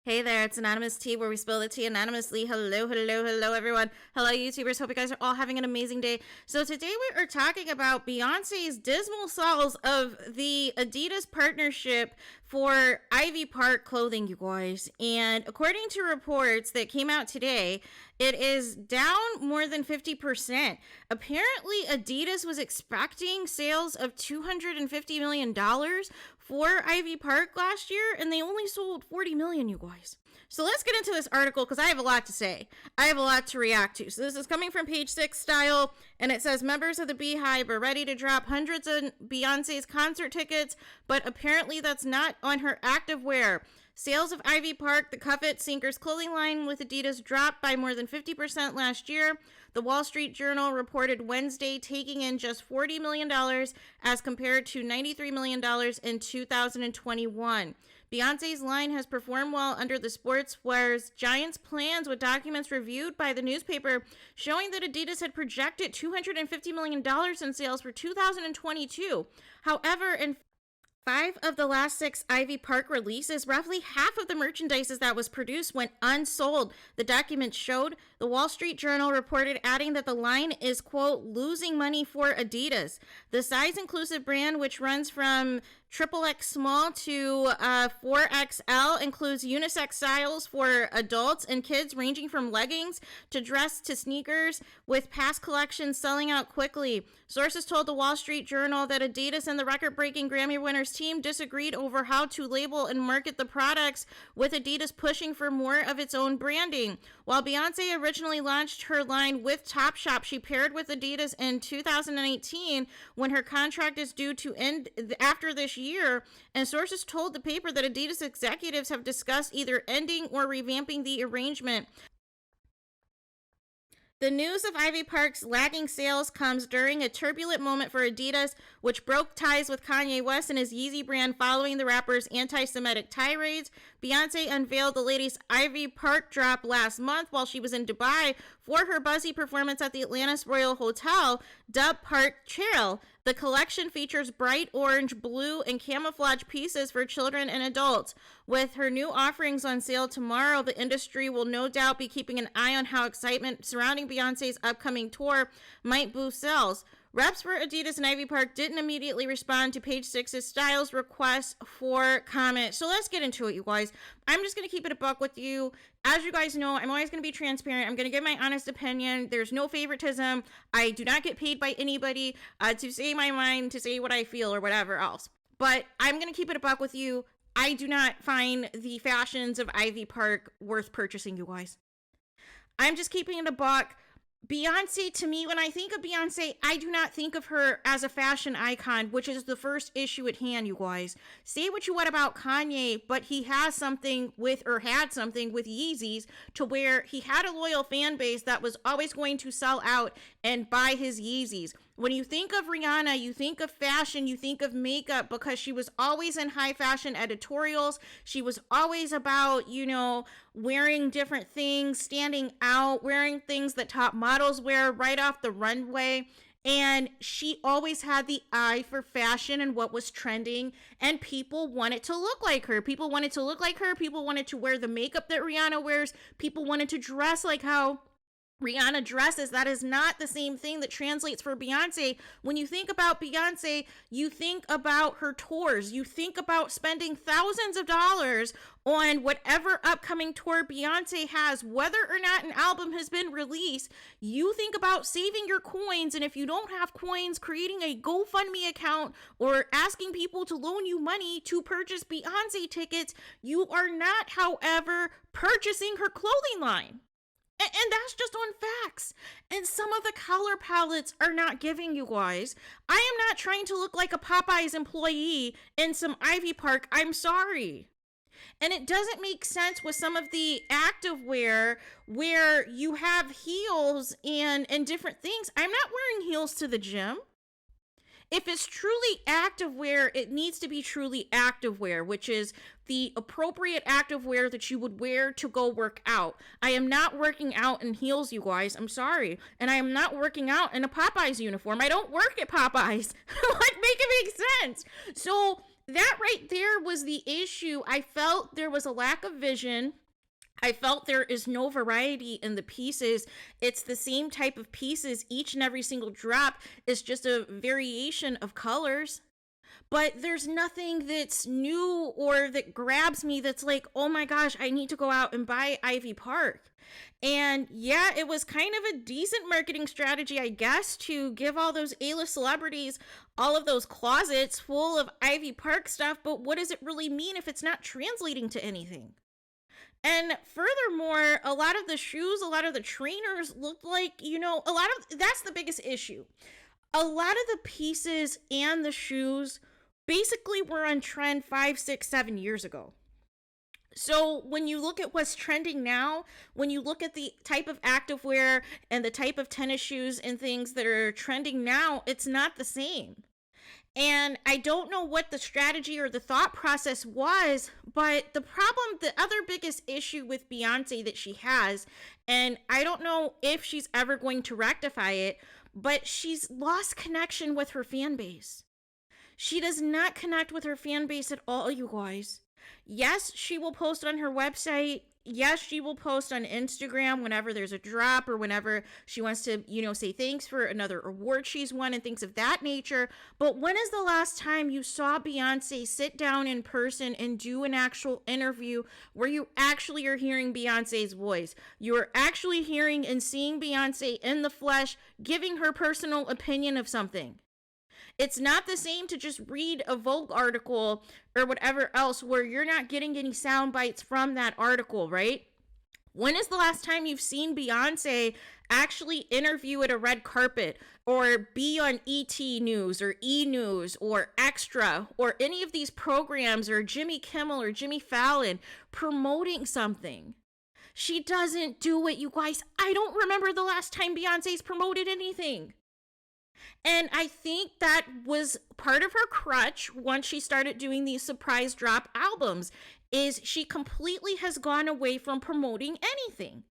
Hey there, it's Anonymous Tea, where we spill the tea anonymously. Hello, hello, hello, everyone. Hello, YouTubers. Hope you guys are all having an amazing day. So today we are talking about Beyonce's dismal sales of the Adidas partnership for Ivy Park clothing, you guys. And according to reports that came out today, it is down more than 50%. Apparently, Adidas was expecting sales of $250 million for Ivy Park last year, and they only sold 40 million, you guys. So let's get into this article because I have a lot to say. I have a lot to react to. So this is coming from Page 6 style, and it says members of the Beehive are ready to drop hundreds of Beyonce's concert tickets, but apparently that's not on her activewear. Sales of Ivy Park, the Cuffit Sinkers clothing line with Adidas, dropped by more than 50% last year. The Wall Street Journal reported Wednesday taking in just $40 million as compared to $93 million in 2021. Beyonce's line has performed well under the sportswear's Giants plans, with documents reviewed by the newspaper showing that Adidas had projected $250 million in sales for 2022. However, in 5 of the last 6 Ivy Park releases, roughly half of the merchandise that was produced went unsold, the document showed. The Wall Street Journal reported, adding that the line is, quote, losing money for Adidas. The size-inclusive brand, which runs from XXX small to 4XL, includes unisex styles for adults and kids, ranging from leggings to dress to sneakers, with past collections selling out quickly. Sources told the Wall Street Journal that Adidas and the record-breaking Grammy winners team disagreed over how to label and market the products, with Adidas pushing for more of its own branding. While Beyonce originally launched her line with Topshop, she paired with Adidas in 2018 when her contract is due to end after this year, and sources told the paper that Adidas executives have discussed either ending or revamping the arrangement. The news of Ivy Park's lagging sales comes during a turbulent moment for Adidas, which broke ties with Kanye West and his Yeezy brand following the rapper's anti-Semitic tirades. Beyonce unveiled the latest Ivy Park drop last month while she was in Dubai for her buzzy performance at the Atlantis Royal Hotel, dubbed Park Trail. The collection features bright orange, blue, and camouflage pieces for children and adults. With her new offerings on sale tomorrow, the industry will no doubt be keeping an eye on how excitement surrounding Beyonce's upcoming tour might boost sales. Reps for Adidas and Ivy Park didn't immediately respond to Page 6's Styles request for comment. So let's get into it, you guys. I'm just going to keep it a buck with you. As you guys know, I'm always going to be transparent. I'm going to give my honest opinion. There's no favoritism. I do not get paid by anybody to say my mind, to say what I feel, or whatever else. But I'm going to keep it a buck with you. I do not find the fashions of Ivy Park worth purchasing, you guys. I'm just keeping it a buck. Beyonce, to me, when I think of Beyonce, I do not think of her as a fashion icon, which is the first issue at hand, you guys. Say what you want about Kanye, but he has something with, or had something with Yeezys, to where he had a loyal fan base that was always going to sell out and buy his Yeezys. When you think of Rihanna, you think of fashion, you think of makeup, because she was always in high fashion editorials. She was always about, wearing different things, standing out, wearing things that top models wear right off the runway. And she always had the eye for fashion and what was trending, and people wanted to look like her. People wanted to look like her. People wanted to wear the makeup that Rihanna wears. People wanted to dress like how Rihanna dresses. That is not the same thing that translates for Beyonce. When you think about Beyonce, you think about her tours. You think about spending thousands of dollars on whatever upcoming tour Beyonce has, whether or not an album has been released. You think about saving your coins, and if you don't have coins, creating a GoFundMe account or asking people to loan you money to purchase Beyonce tickets. You are not, however, purchasing her clothing line. And that's just on facts. And some of the color palettes are not giving, you guys. I am not trying to look like a Popeyes employee in some Ivy Park. I'm sorry. And it doesn't make sense with some of the activewear where you have heels and different things. I'm not wearing heels to the gym. If it's truly activewear, it needs to be truly activewear, which is the appropriate activewear that you would wear to go work out. I am not working out in heels, you guys. I'm sorry. And I am not working out in a Popeyes uniform. I don't work at Popeyes. Like, make it make sense. So that right there was the issue. I felt there was a lack of vision. I felt there is no variety in the pieces. It's the same type of pieces. Each and every single drop is just a variation of colors. But there's nothing that's new or that grabs me that's like, oh my gosh, I need to go out and buy Ivy Park. And yeah, it was kind of a decent marketing strategy, I guess, to give all those A-list celebrities all of those closets full of Ivy Park stuff. But what does it really mean if it's not translating to anything? And furthermore, a lot of the shoes, a lot of the trainers looked like, that's the biggest issue. A lot of the pieces and the shoes basically were on trend 5, 6, 7 years ago. So when you look at what's trending now, when you look at the type of activewear and the type of tennis shoes and things that are trending now, it's not the same. And I don't know what the strategy or the thought process was, but the other biggest issue with Beyonce that she has, and I don't know if she's ever going to rectify it, but she's lost connection with her fan base. She does not connect with her fan base at all, you guys. Yes, she will post on her website. Yes, she will post on Instagram whenever there's a drop or whenever she wants to, say thanks for another award she's won and things of that nature. But when is the last time you saw Beyonce sit down in person and do an actual interview where you actually are hearing Beyonce's voice? You're actually hearing and seeing Beyonce in the flesh, giving her personal opinion of something. It's not the same to just read a Vogue article or whatever else where you're not getting any sound bites from that article, right? When is the last time you've seen Beyonce actually interview at a red carpet or be on ET News or E! News or Extra or any of these programs or Jimmy Kimmel or Jimmy Fallon promoting something? She doesn't do it, you guys. I don't remember the last time Beyonce's promoted anything. And I think that was part of her crutch once she started doing these surprise drop albums, is she completely has gone away from promoting anything.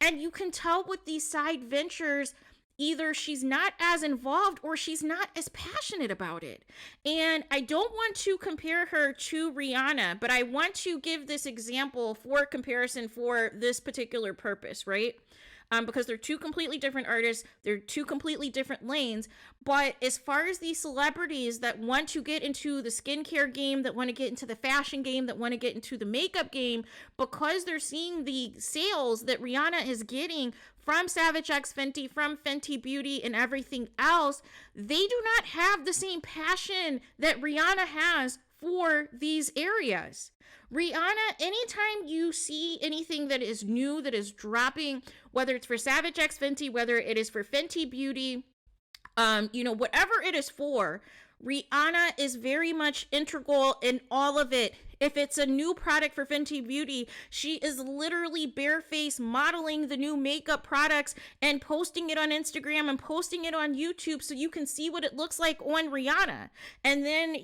And you can tell with these side ventures, either she's not as involved or she's not as passionate about it. And I don't want to compare her to Rihanna, but I want to give this example for comparison for this particular purpose, right? Because they're two completely different artists, they're two completely different lanes. But as far as these celebrities that want to get into the skincare game, that want to get into the fashion game, that want to get into the makeup game, because they're seeing the sales that Rihanna is getting from Savage X Fenty, from Fenty Beauty and everything else, they do not have the same passion that Rihanna has for these areas. Rihanna, anytime you see anything that is new, that is dropping, whether it's for Savage X Fenty, whether it is for Fenty Beauty, whatever it is for, Rihanna is very much integral in all of it. If it's a new product for Fenty Beauty, she is literally barefaced modeling the new makeup products and posting it on Instagram and posting it on YouTube so you can see what it looks like on Rihanna. And then,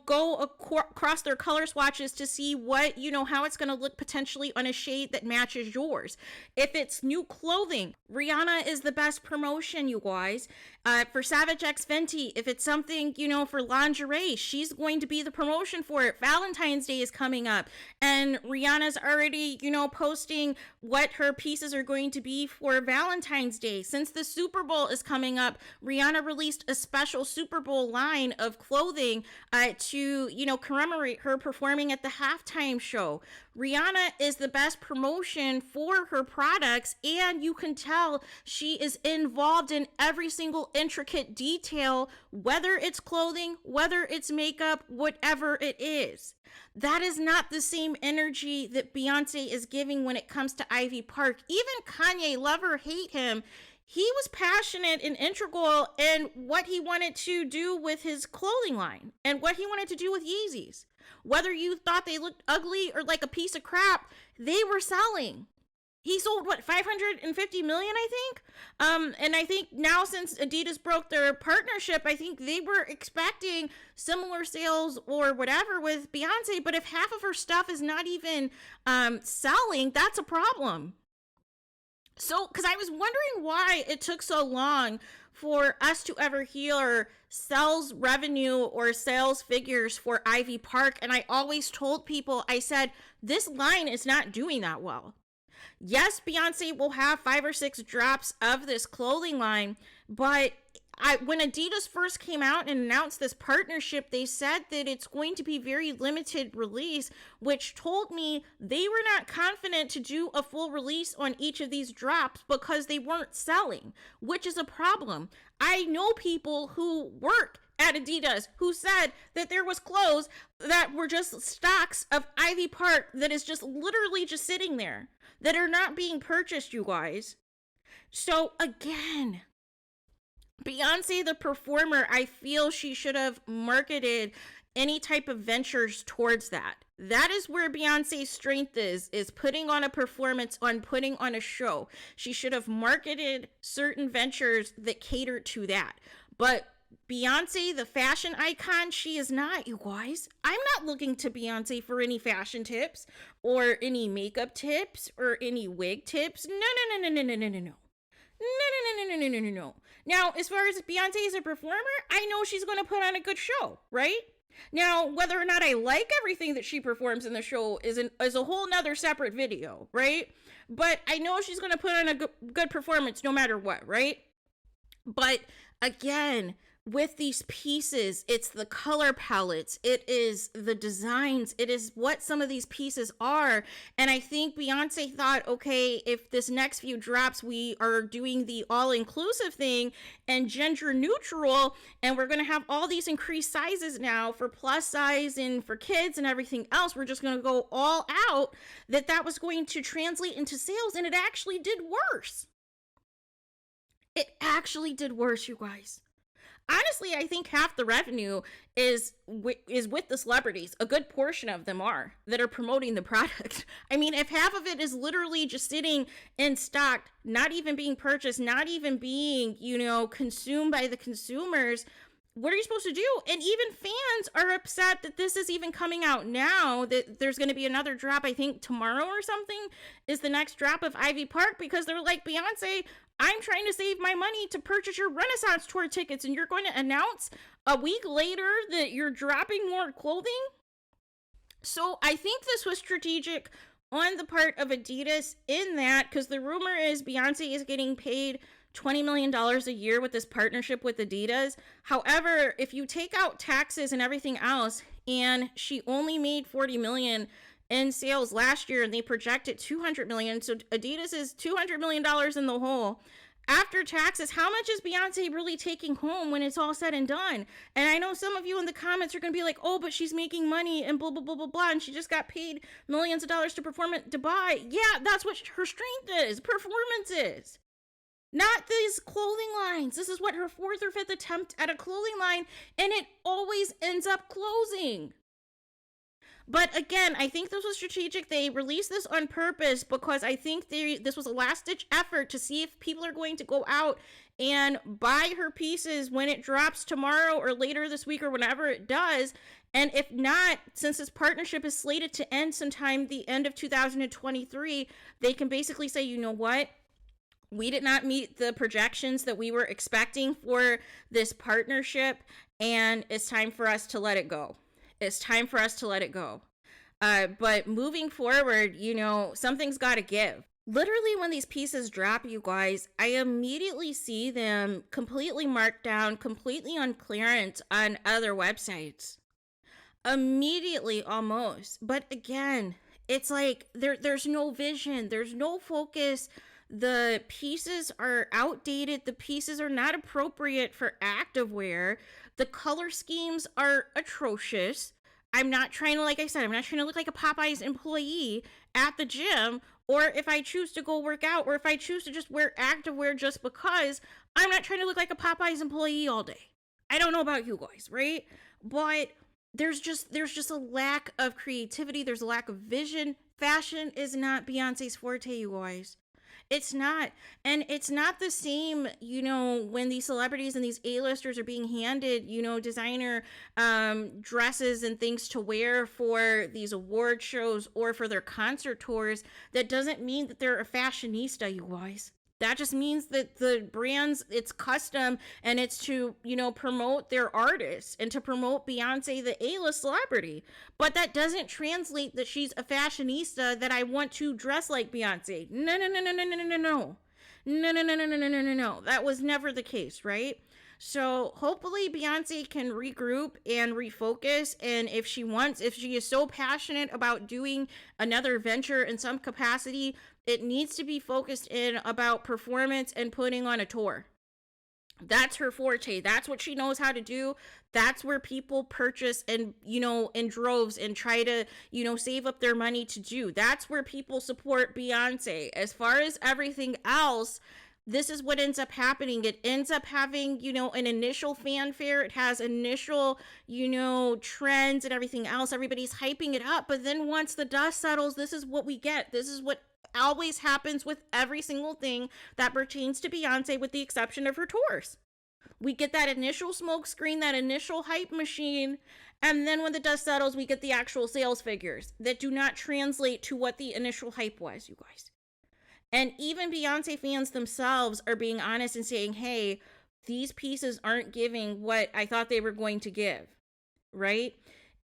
go across their color swatches to see what, how it's going to look potentially on a shade that matches yours. If it's new clothing, Rihanna is the best promotion, you guys. For Savage X Fenty, if it's something, for lingerie, she's going to be the promotion for it. Valentine's Day is coming up, and Rihanna's already, posting what her pieces are going to be for Valentine's Day. Since the Super Bowl is coming up, Rihanna released a special Super Bowl line of clothing to, commemorate her performing at the halftime show. Rihanna is the best promotion for her products, and you can tell she is involved in every single intricate detail, whether it's clothing, whether it's makeup, whatever it is. That is not the same energy that Beyonce is giving when it comes to Ivy Park. Even Kanye, love or hate him, he was passionate and integral in what he wanted to do with his clothing line and what he wanted to do with Yeezys. Whether you thought they looked ugly or like a piece of crap, they were selling. He sold, 550 million, I think? And I think now since Adidas broke their partnership, I think they were expecting similar sales or whatever with Beyonce. But if half of her stuff is not even selling, that's a problem. So, because I was wondering why it took so long for us to ever hear sales revenue or sales figures for Ivy Park. And I always told people, I said, this line is not doing that well. Yes, Beyonce will have 5 or 6 drops of this clothing line, but when Adidas first came out and announced this partnership, they said that it's going to be very limited release, which told me they were not confident to do a full release on each of these drops because they weren't selling, which is a problem. I know people who work at Adidas who said that there was clothes that were just stocks of Ivy Park that is just literally just sitting there that are not being purchased, you guys. So again, Beyonce, the performer, I feel she should have marketed any type of ventures towards that. That is where Beyonce's strength is putting on a performance, on putting on a show. She should have marketed certain ventures that cater to that. But Beyonce, the fashion icon, she is not, you guys. I'm not looking to Beyonce for any fashion tips or any makeup tips or any wig tips. No. No. Now, as far as Beyonce as a performer, I know she's going to put on a good show, right? Now, whether or not I like everything that she performs in the show is a whole nother separate video, right? But I know she's going to put on a good performance no matter what, right? But again, with these pieces, it's the color palettes, it is the designs, it is what some of these pieces are. And I think Beyonce thought, okay, if this next few drops, we are doing the all-inclusive thing and gender neutral, and we're going to have all these increased sizes now for plus size and for kids and everything else, we're just going to go all out, that was going to translate into sales, and it actually did worse. It actually did worse, you guys. Honestly, I think half the revenue is with the celebrities. A good portion of them are that are promoting the product. I mean, if half of it is literally just sitting in stock, not even being purchased, not even being, consumed by the consumers, what are you supposed to do? And even fans are upset that this is even coming out now, that there's going to be another drop, I think tomorrow or something, is the next drop of Ivy Park, because they're like, Beyonce, I'm trying to save my money to purchase your Renaissance tour tickets, and you're going to announce a week later that you're dropping more clothing? So I think this was strategic on the part of Adidas in that, because the rumor is Beyonce is getting paid $20 million a year with this partnership with Adidas. However, if you take out taxes and everything else, and she only made $40 million in sales last year, and they projected $200 million, so Adidas is $200 million in the hole. After taxes, how much is Beyonce really taking home when it's all said and done? And I know some of you in the comments are going to be like, oh, but she's making money and blah, blah, blah, blah, blah, and she just got paid millions of dollars to perform at Dubai. Yeah, that's what her strength is, performance is. Not these clothing lines. This is what her 4th or 5th attempt at a clothing line, and it always ends up closing. But again, I think this was strategic. They released this on purpose because I think this was a last-ditch effort to see if people are going to go out and buy her pieces when it drops tomorrow or later this week or whenever it does. And if not, since this partnership is slated to end sometime the end of 2023, they can basically say, you know what? We did not meet the projections that we were expecting for this partnership, and it's time for us to let it go. It's time for us to let it go. But moving forward, something's got to give. Literally, when these pieces drop, you guys, I immediately see them completely marked down, completely on clearance on other websites. Immediately, almost. But again, it's like there's no vision. There's no focus. The pieces are outdated. The pieces are not appropriate for activewear. The color schemes are atrocious. I'm not trying to, like I said, I'm not trying to look like a Popeyes employee at the gym, or if I choose to go work out, or if I choose to just wear activewear just because, I'm not trying to look like a Popeyes employee all day. I don't know about you guys, right? But there's just a lack of creativity. There's a lack of vision. Fashion is not Beyonce's forte, you guys. It's not. And it's not the same, you know, when these celebrities and these A-listers are being handed, you know, designer dresses and things to wear for these award shows or for their concert tours. That doesn't mean that they're a fashionista, you guys. That just means that the brands, it's custom and it's to, you know, promote their artists and to promote Beyonce, the A-list celebrity. But that doesn't translate that she's a fashionista, that I want to dress like Beyonce. No, no, no, no, no, no, no, no, no. No, no, no, no, no, no, no, no, no. That was never the case, right? So hopefully Beyonce can regroup and refocus. And if she is so passionate about doing another venture in some capacity, it needs to be focused in about performance and putting on a tour. That's her forte. That's what she knows how to do. That's where people purchase and, you know, in droves and try to, you know, save up their money to do. That's where people support Beyonce. As far as everything else, this is what ends up happening. It ends up having, you know, an initial fanfare. It has initial, you know, trends and everything else. Everybody's hyping it up. But then once the dust settles, this is what we get. This is what always happens with every single thing that pertains to Beyonce, with the exception of her tours. We get that initial smoke screen, that initial hype machine, and then when the dust settles, we get the actual sales figures that do not translate to what the initial hype was, you guys. And even Beyonce fans themselves are being honest and saying, hey, these pieces aren't giving what I thought they were going to give, right?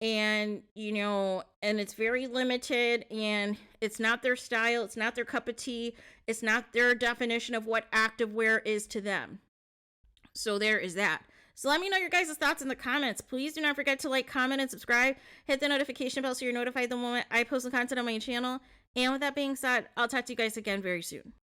And, you know, and it's very limited, and it's not their style. It's not their cup of tea. It's not their definition of what activewear is to them. So there is that. So let me know your guys' thoughts in the comments. Please do not forget to like, comment, and subscribe. Hit the notification bell so you're notified the moment I post the content on my channel. And with that being said, I'll talk to you guys again very soon.